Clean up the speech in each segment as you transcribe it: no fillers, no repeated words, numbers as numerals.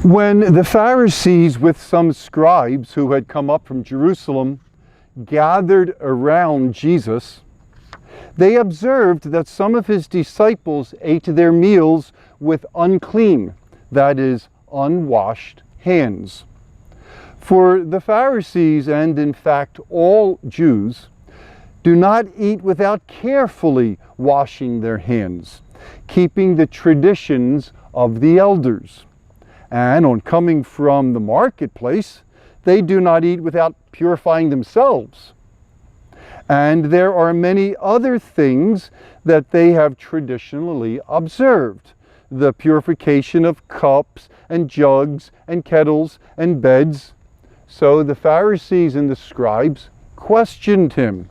When the Pharisees with some scribes who had come up from Jerusalem gathered around Jesus, they observed that some of his disciples ate their meals with unclean, that is, unwashed hands. For the Pharisees, and in fact all Jews, do not eat without carefully washing their hands, keeping the traditions of the elders. And on coming from the marketplace, they do not eat without purifying themselves. And there are many other things that they have traditionally observed. The purification of cups and jugs and kettles and beds. So the Pharisees and the scribes questioned him.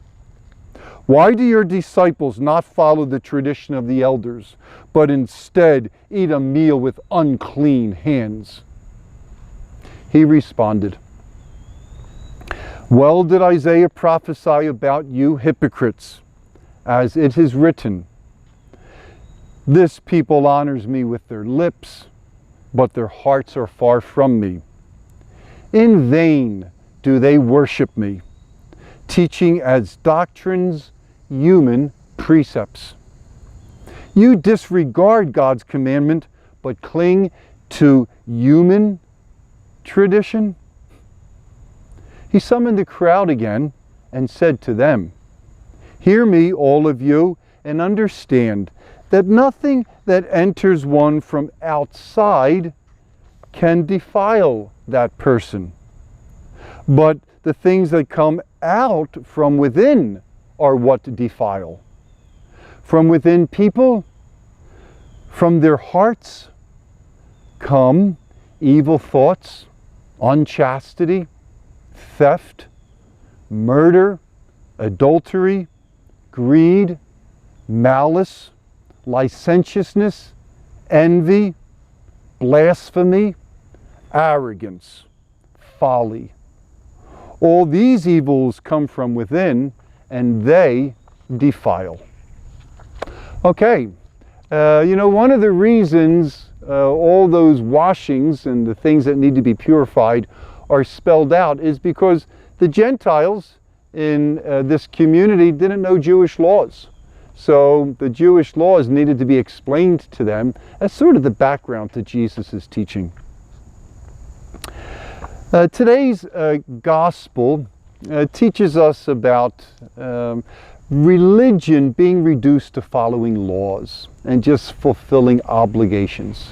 Why do your disciples not follow the tradition of the elders, but instead eat a meal with unclean hands? He responded, well did Isaiah prophesy about you hypocrites, as it is written, this people honors me with their lips, but their hearts are far from me. In vain do they worship me, teaching as doctrines human precepts. You disregard God's commandment, but cling to human tradition. He summoned the crowd again and said to them, hear me, all of you, and understand that nothing that enters one from outside can defile that person. But the things that come out from within are what defile. From within people, from their hearts, come evil thoughts, unchastity, theft, murder, adultery, greed, malice, licentiousness, envy, blasphemy, arrogance, folly. All these evils come from within, and they defile. Okay, one of the reasons all those washings and the things that need to be purified are spelled out is because the Gentiles in this community didn't know Jewish laws. So the Jewish laws needed to be explained to them as sort of the background to Jesus' teaching. Today's gospel teaches us about religion being reduced to following laws and just fulfilling obligations.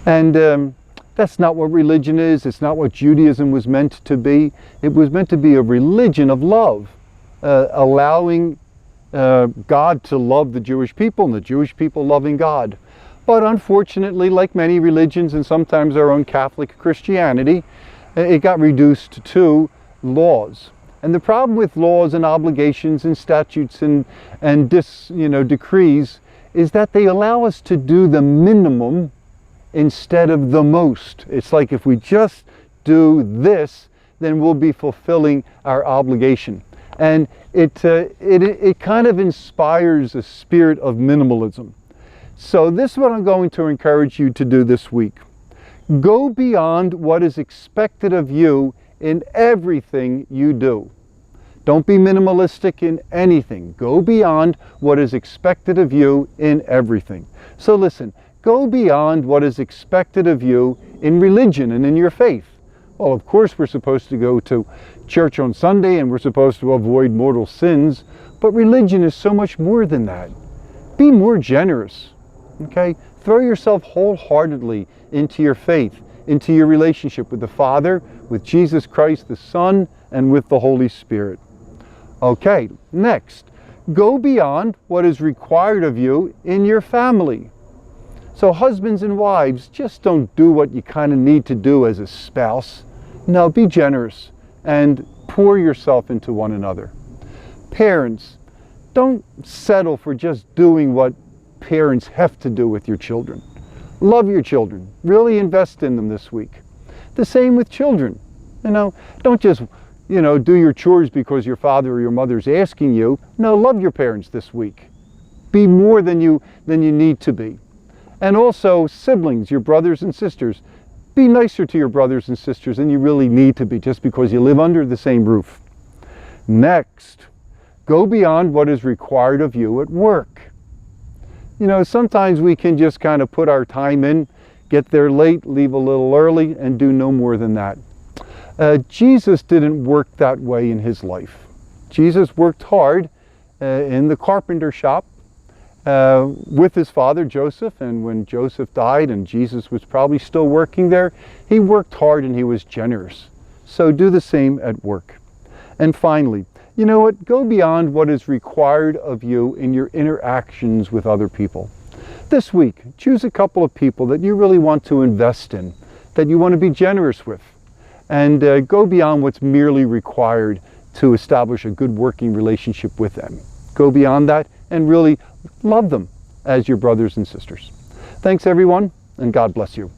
And that's not what religion is. It's not what Judaism was meant to be. It was meant to be a religion of love, allowing God to love the Jewish people and the Jewish people loving God. But unfortunately, like many religions and sometimes our own Catholic Christianity, it got reduced to laws. And the problem with laws and obligations and statutes and decrees is that they allow us to do the minimum instead of the most. It's like if we just do this, then we'll be fulfilling our obligation. And it kind of inspires a spirit of minimalism. So this is what I'm going to encourage you to do this week. Go beyond what is expected of you in everything you do. Don't be minimalistic in anything. Go beyond what is expected of you in everything. So listen, go beyond what is expected of you in religion and in your faith. Well, of course we're supposed to go to church on Sunday and we're supposed to avoid mortal sins, but religion is so much more than that. Be more generous, okay? Throw yourself wholeheartedly into your faith, into your relationship with the Father, with Jesus Christ the Son, and with the Holy Spirit. Okay, next, go beyond what is required of you in your family. So husbands and wives, just don't do what you kind of need to do as a spouse. No, be generous and pour yourself into one another. Parents, don't settle for just doing what parents have to do with your children. Love your children. Really invest in them this week. The same with children. Don't just, do your chores because your father or your mother's asking you. No, love your parents this week. Be more than you need to be. And also siblings, your brothers and sisters. Be nicer to your brothers and sisters than you really need to be just because you live under the same roof. Next, go beyond what is required of you at work. You know, sometimes we can just kind of put our time in, get there late, leave a little early, and do no more than that. Jesus didn't work that way in his life. Jesus worked hard in the carpenter shop with his father Joseph, and when Joseph died and Jesus was probably still working there, he worked hard and he was generous. So do the same at work. And finally, you know what? Go beyond what is required of you in your interactions with other people. This week, choose a couple of people that you really want to invest in, that you want to be generous with, and go beyond what's merely required to establish a good working relationship with them. Go beyond that and really love them as your brothers and sisters. Thanks everyone, and God bless you.